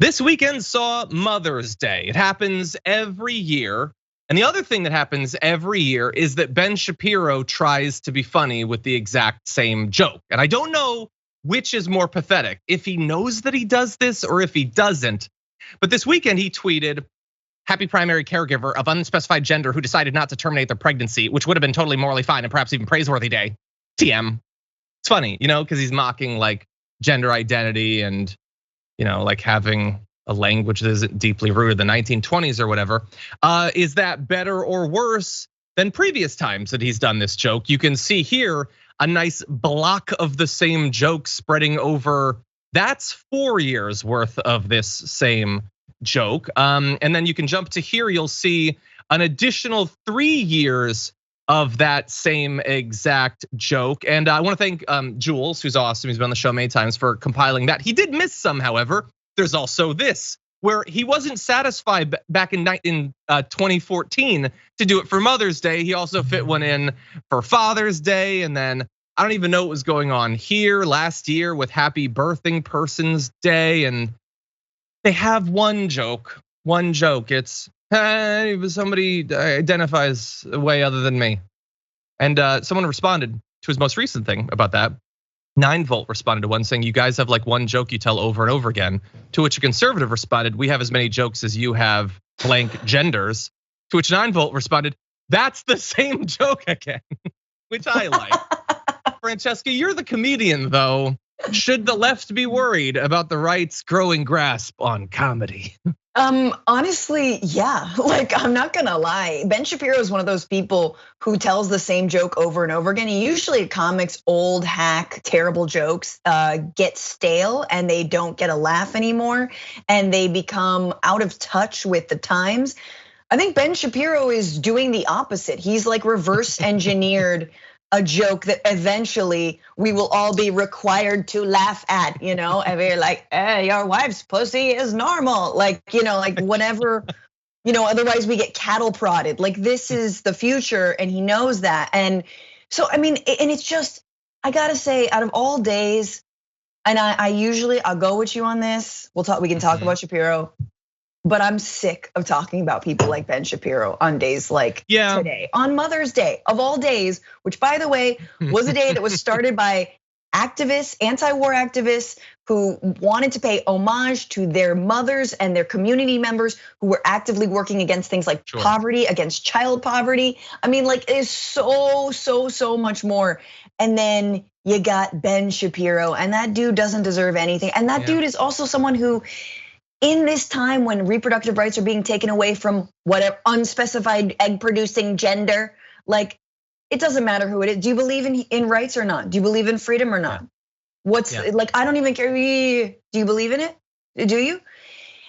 This weekend saw Mother's Day. It happens every year. And the other thing that happens every year is that Ben Shapiro tries to be funny with the exact same joke. And I don't know which is more pathetic, if he knows that he does this or if he doesn't. But this weekend he tweeted, "Happy primary caregiver of unspecified gender who decided not to terminate their pregnancy, which would have been totally morally fine and perhaps even praiseworthy day. TM." It's funny, because he's mocking like gender identity and like having a language that isn't deeply rooted in the 1920s or whatever. Is that better or worse than previous times that he's done this joke? You can see here a nice block of the same joke spreading over. That's 4 years worth of this same joke. And then you can jump to here, you'll see an additional 3 years of that same exact joke. And I want to thank Jules, who's awesome. He's been on the show many times, for compiling that. He did miss some, however. There's also this, where he wasn't satisfied back in 2014 to do it for Mother's Day. He also fit one in for Father's Day. And then I don't even know what was going on here last year with Happy Birthing Person's Day. And they have one joke. It's, hey, somebody identifies a way other than me. And someone responded to his most recent thing about that. 9volt responded to one saying, "You guys have like one joke you tell over and over again." To which a conservative responded, "We have as many jokes as you have blank genders." To which 9volt responded, "That's the same joke again," which I like. Francesca, you're the comedian though. Should the left be worried about the right's growing grasp on comedy? Honestly, yeah. Like, I'm not gonna lie. Ben Shapiro is one of those people who tells the same joke over and over again. He usually comics old hack, terrible jokes get stale and they don't get a laugh anymore, and they become out of touch with the times. I think Ben Shapiro is doing the opposite. He's like reverse engineered a joke that eventually we will all be required to laugh at, and we're like, "Hey, your wife's pussy is normal," like whatever, otherwise we get cattle prodded. Like, this is the future, and he knows that. And so, I mean, and it's just, I gotta say, out of all days, and I'll go with you on this. We can talk about Shapiro. But I'm sick of talking about people like Ben Shapiro on days like today, on Mother's Day of all days, which, by the way, was a day that was started by activists, anti-war activists who wanted to pay homage to their mothers and their community members who were actively working against things like poverty, against child poverty. I mean, like, it is so much more. And then you got Ben Shapiro, and that dude doesn't deserve anything. And that dude is also someone who, in this time when reproductive rights are being taken away from whatever unspecified egg producing gender, like, it doesn't matter who it is. Do you believe in rights or not? Do you believe in freedom or not? Like, I don't even care. Do you believe in it? Do you?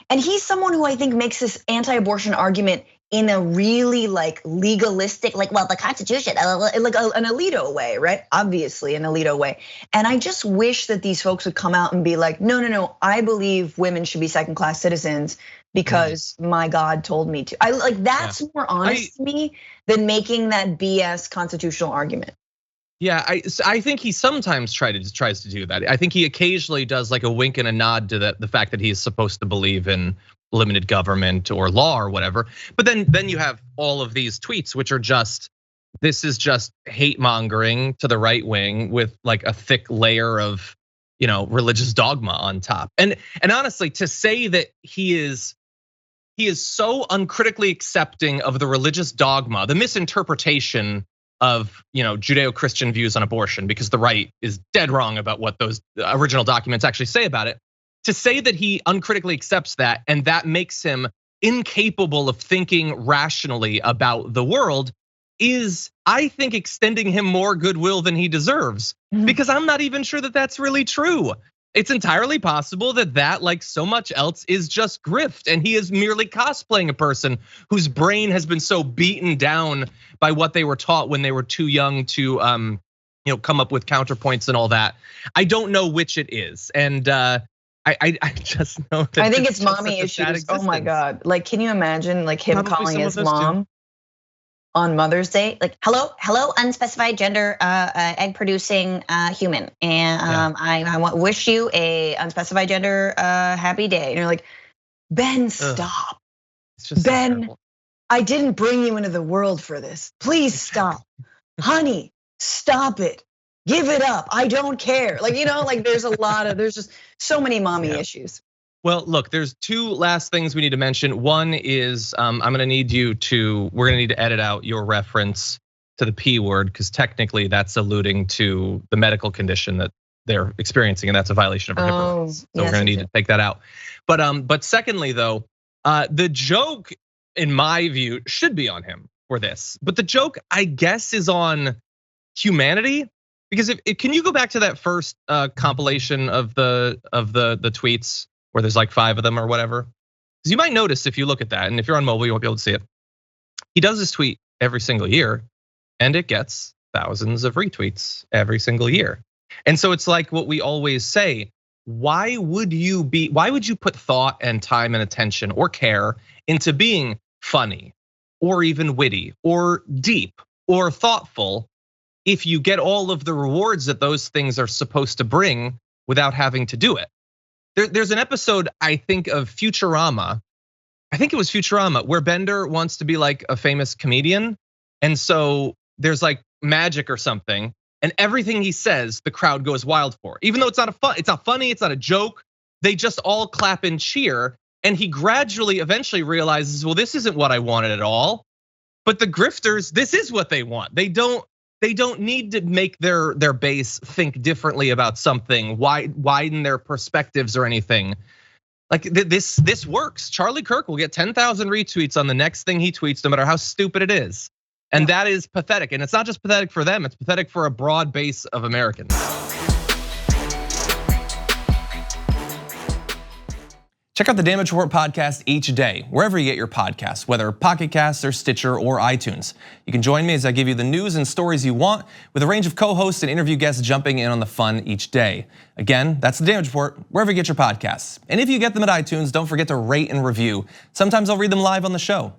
And he's someone who I think makes this anti-abortion argument in a really like legalistic, like, well, the Constitution, like an Alito way, right? Obviously an Alito way. And I just wish that these folks would come out and be like, no, I believe women should be second-class citizens because my God told me to. That's more honest to me than making that BS constitutional argument. Yeah, I think he sometimes tries to do that. I think he occasionally does like a wink and a nod to the fact that he's supposed to believe in limited government or law or whatever. But then you have all of these tweets, which are this is just hate mongering to the right wing with like a thick layer of religious dogma on top. And honestly, to say that he is so uncritically accepting of the religious dogma, the misinterpretation of Judeo-Christian views on abortion, because the right is dead wrong about what those original documents actually say about it. To say that he uncritically accepts that and that makes him incapable of thinking rationally about the world is, I think, extending him more goodwill than he deserves. Because I'm not even sure that that's really true. It's entirely possible that like so much else is just grift, and he is merely cosplaying a person whose brain has been so beaten down by what they were taught when they were too young to come up with counterpoints and all that. I don't know which it is, and I just know that I think it's mommy issues. Oh my God! Like, can you imagine like him calling his mom? on Mother's Day, like, hello, unspecified gender, egg producing human, and I wish you a unspecified gender happy day. And you're like, Ben, stop. It's just Ben, so I didn't bring you into the world for this. Please stop. Honey, stop it. Give it up. I don't care. Like, like there's just so many mommy issues. Well, look, there's two last things we need to mention. One is we're gonna need to edit out your reference to the P word, because technically that's alluding to the medical condition that they're experiencing, and that's a violation of our HIPAA rights. So we're gonna need to take that out. But secondly, though, the joke, in my view, should be on him for this. But the joke, I guess, is on humanity. Because can you go back to that first compilation of the tweets where there's like 5 of them or whatever? Because you might notice if you look at that, and if you're on mobile, you won't be able to see it. He does this tweet every single year, and it gets thousands of retweets every single year. And so it's like what we always say: why would you put thought and time and attention or care into being funny, or even witty, or deep, or thoughtful, if you get all of the rewards that those things are supposed to bring without having to do it? There's an episode, I think, of Futurama. I think it was Futurama, where Bender wants to be like a famous comedian. And so there's like magic or something, and everything he says, the crowd goes wild for. Even though it's not funny, it's not a joke. They just all clap and cheer. And he gradually, eventually realizes, well, this isn't what I wanted at all. But the grifters, this is what they want. They don't need to make their base think differently about something, widen their perspectives or anything. Like this works. Charlie Kirk will get 10,000 retweets on the next thing he tweets, no matter how stupid it is. And that is pathetic. And it's not just pathetic for them, it's pathetic for a broad base of Americans. Check out the Damage Report podcast each day, wherever you get your podcasts, whether Pocket Casts or Stitcher or iTunes. You can join me as I give you the news and stories you want, with a range of co-hosts and interview guests jumping in on the fun each day. Again, that's the Damage Report, wherever you get your podcasts. And if you get them at iTunes, don't forget to rate and review. Sometimes I'll read them live on the show.